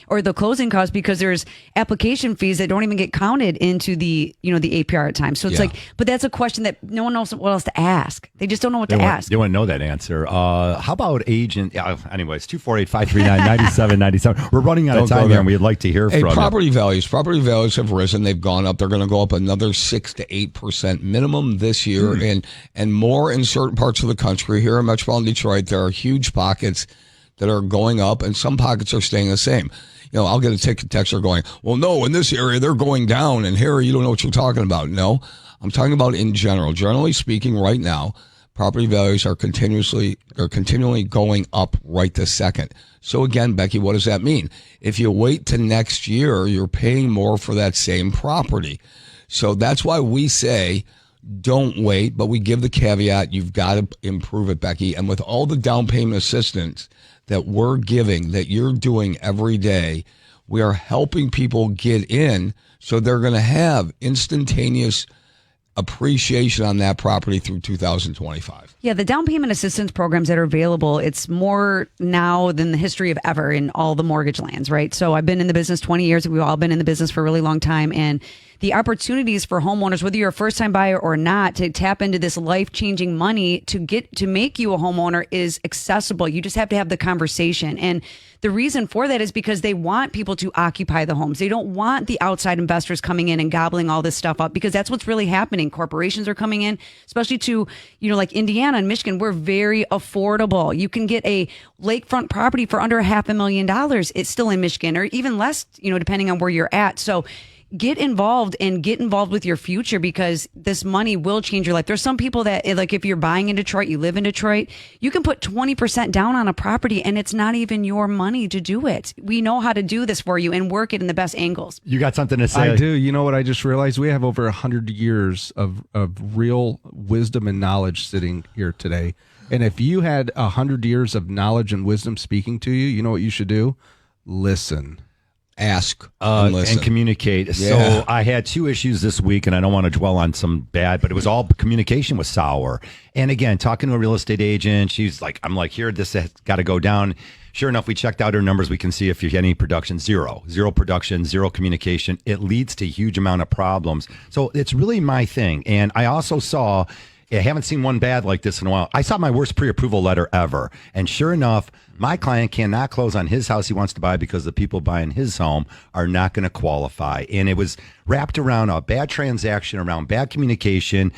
or the closing cost, because there's application fees that don't even get counted into the APR at times. So it's but that's a question that no one knows what else to ask. They just don't know what to ask. They want to know that answer. How about agent? Anyways, 248-539-9797. We're running out of time here, and we'd like to hear from property values. Property values have risen. They've gone up. They're going to go up another 6 to 8% minimum this year, and more in certain parts of the country. Here in metropolitan Detroit, there are huge pockets that are going up, and some pockets are staying the same. I'll get a texter going, well, no, in this area they're going down, and Harry, you don't know what you're talking about. No, I'm talking about in general. Generally speaking, right now, property values are continually going up right this second. So again, Becky, what does that mean? If you wait to next year, you're paying more for that same property. So that's why we say don't wait, but we give the caveat, you've got to improve it, Becky. And with all the down payment assistance that we're giving, that you're doing every day, we are helping people get in so they're going to have instantaneous appreciation on that property through 2025. Yeah, the down payment assistance programs that are available, it's more now than the history of ever in all the mortgage lands, right? So I've been in the business 20 years. We've all been in the business for a really long time. And the opportunities for homeowners, whether you're a first-time buyer or not, to tap into this life-changing money to make you a homeowner is accessible. You just have to have the conversation. And the reason for that is because they want people to occupy the homes. They don't want the outside investors coming in and gobbling all this stuff up, because that's what's really happening. Corporations are coming in, especially to, like Indiana and Michigan. We're very affordable. You can get a lakefront property for under $500,000. It's still in Michigan, or even less, depending on where you're at. So get involved with your future, because this money will change your life. There's some people that, like, if you're buying in Detroit, you live in Detroit, you can put 20% down on a property and it's not even your money to do it. We know how to do this for you and work it in the best angles. You got something to say? I do. You know what I just realized? We have over 100 years of real wisdom and knowledge sitting here today. And if you had 100 years of knowledge and wisdom speaking to you, you know what you should do? Listen. Ask and communicate. Yeah. So I had 2 issues this week, and I don't want to dwell on some bad, but it was all communication was sour. And again, talking to a real estate agent, I'm like, here, this has got to go down. Sure enough, we checked out her numbers. We can see if you had any production, zero production, zero communication. It leads to a huge amount of problems. So it's really my thing. And I also saw, I haven't seen one bad like this in a while. I saw my worst pre-approval letter ever. And sure enough, my client cannot close on his house he wants to buy because the people buying his home are not going to qualify. And it was wrapped around a bad transaction, around bad communication,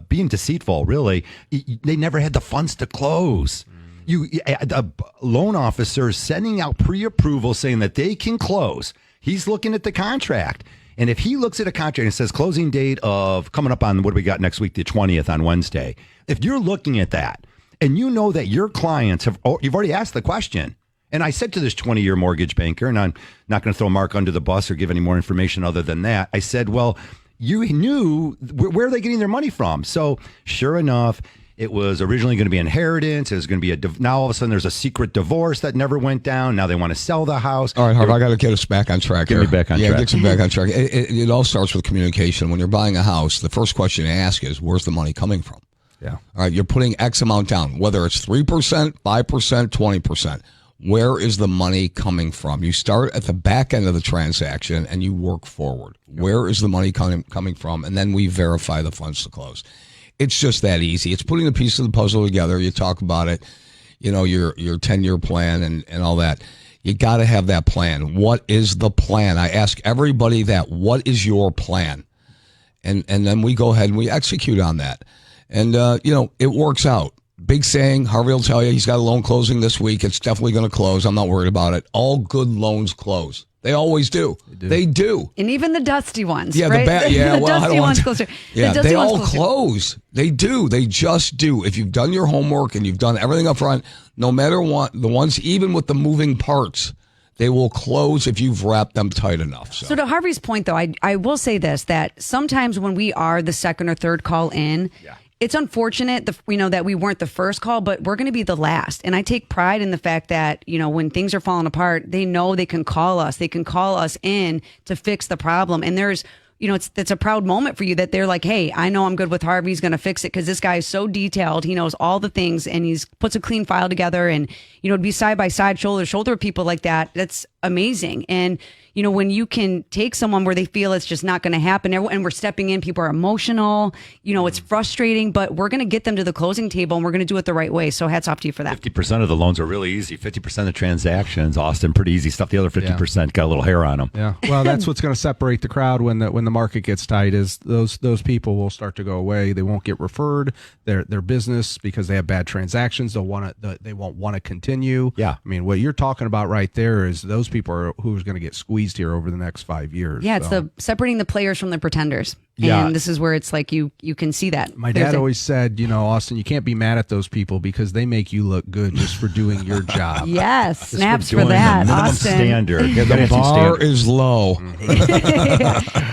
being deceitful, really. They never had the funds to close. The loan officer sending out pre-approval saying that they can close. He's looking at the contract. And if he looks at a contract and it says closing date of coming up on, what do we got next week, the 20th on Wednesday. If you're looking at that and you know that your clients you've already asked the question. And I said to this 20-year mortgage banker, and I'm not going to throw Mark under the bus or give any more information other than that. I said, well, you knew where are they getting their money from? So sure enough, it was originally going to be inheritance. It was going to be now all of a sudden there's a secret divorce that never went down. Now they want to sell the house. All right, Harv, I got to get us back on track here. Get me back on track. Yeah, get you back on track. It all starts with communication. When you're buying a house, the first question to ask is, where's the money coming from? Yeah. All right, you're putting X amount down, whether it's 3%, 5%, 20%. Where is the money coming from? You start at the back end of the transaction and you work forward. Where is the money coming from? And then we verify the funds to close. It's just that easy. It's putting the pieces of the puzzle together. You talk about it, your 10-year plan and all that. You got to have that plan. What is the plan? I ask everybody that. What is your plan? And then we go ahead and we execute on that. And, it works out. Big saying, Harvey will tell you he's got a loan closing this week. It's definitely going to close. I'm not worried about it. All good loans close. They always do. They do. And even the dusty ones. Yeah, right? the dusty ones closer. Yeah, they all close. They do. They just do. If you've done your homework and you've done everything up front, no matter what, the ones, even with the moving parts, they will close if you've wrapped them tight enough. So to Harvey's point, though, I will say this, that sometimes when we are the second or third call in, it's unfortunate that we weren't the first call, but we're going to be the last. And I take pride in the fact that, when things are falling apart, they know they can call us. They can call us in to fix the problem. And there's, it's a proud moment for you that they're like, hey, I know I'm good with Harvey. He's going to fix it because this guy is so detailed. He knows all the things and he's puts a clean file together. And, to be side by side, shoulder to shoulder with people like that, that's amazing. And, when you can take someone where they feel it's just not going to happen and we're stepping in, people are emotional, it's frustrating, but we're going to get them to the closing table and we're going to do it the right way. So hats off to you for that. 50% of the loans are really easy. 50% of transactions, Austin, pretty easy stuff. The other 50% got a little hair on them. Yeah. Well, that's what's going to separate the crowd when the market gets tight is those people will start to go away. They won't get referred. Their business, because they have bad transactions, they won't want to continue. Yeah. I mean, what you're talking about right there is those people who's going to get squeezed here over the next 5 years. Yeah, it's the separating the players from the pretenders. Yeah. And this is where it's like you can see that. My There's dad a- always said, Austin, you can't be mad at those people because they make you look good just for doing your job. Yes, snaps for Doing the that, minimum Austin. standard. Yeah, The Nancy bar standard. is low.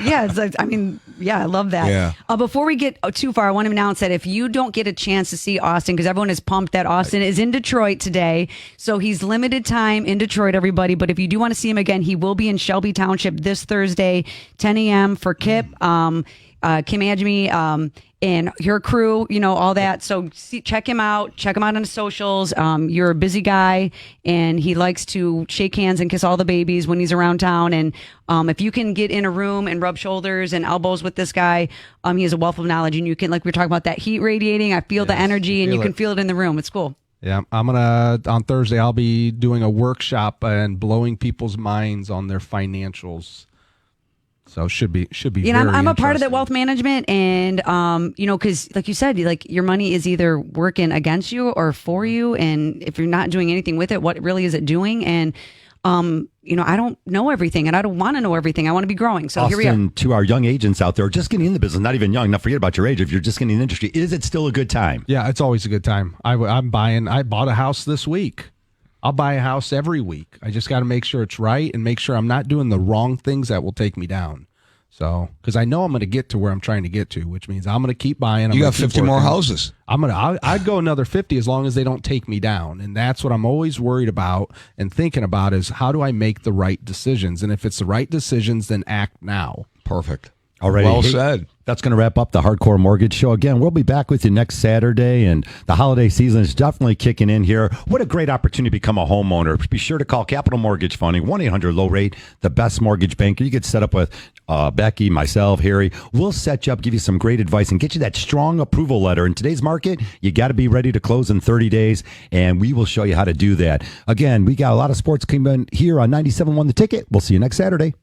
Yeah, it's like, I love that. Yeah. Before we get too far, I want to announce that if you don't get a chance to see Austin, because everyone is pumped that Austin is in Detroit today, so he's limited time in Detroit, everybody. But if you do want to see him again, he will be in Shelby Township this Thursday, 10 a.m. for Kip, Kim Adjemi, and her crew, all that. So check him out. Check him out on the socials. You're a busy guy, and he likes to shake hands and kiss all the babies when he's around town. And if you can get in a room and rub shoulders and elbows with this guy, he has a wealth of knowledge. And you can, like we were talking about, that heat radiating. I feel the energy, and you can feel it in the room. It's cool. Yeah, on Thursday, I'll be doing a workshop and blowing people's minds on their financials. So should be. I'm a part of that interesting. wealth management, and because like you said, like your money is either working against you or for you, and if you're not doing anything with it, what really is it doing? And I don't know everything, and I don't want to know everything. I want to be growing. So here we are. Austin, to our young agents out there, just getting in the business, not even young. Now forget about your age. If you're just getting in the industry, is it still a good time? Yeah, it's always a good time. I bought a house this week. I'll buy a house every week. I just got to make sure it's right and make sure I'm not doing the wrong things that will take me down. So, because I know I'm going to get to where I'm trying to get to, which means I'm going to keep buying. You got 50 more houses. I'd go another 50 as long as they don't take me down. And that's what I'm always worried about and thinking about is how do I make the right decisions? And if it's the right decisions, then act now. Perfect. Already. Well said. That's going to wrap up the Hardcore Mortgage Show. Again, we'll be back with you next Saturday, and the holiday season is definitely kicking in here. What a great opportunity to become a homeowner. Be sure to call Capital Mortgage Funding, 1-800-LOW-RATE, the best mortgage banker. You get set up with Becky, myself, Harry. We'll set you up, give you some great advice, and get you that strong approval letter. In today's market, you got to be ready to close in 30 days, and we will show you how to do that. Again, we got a lot of sports coming in here on 97.1 The Ticket. We'll see you next Saturday.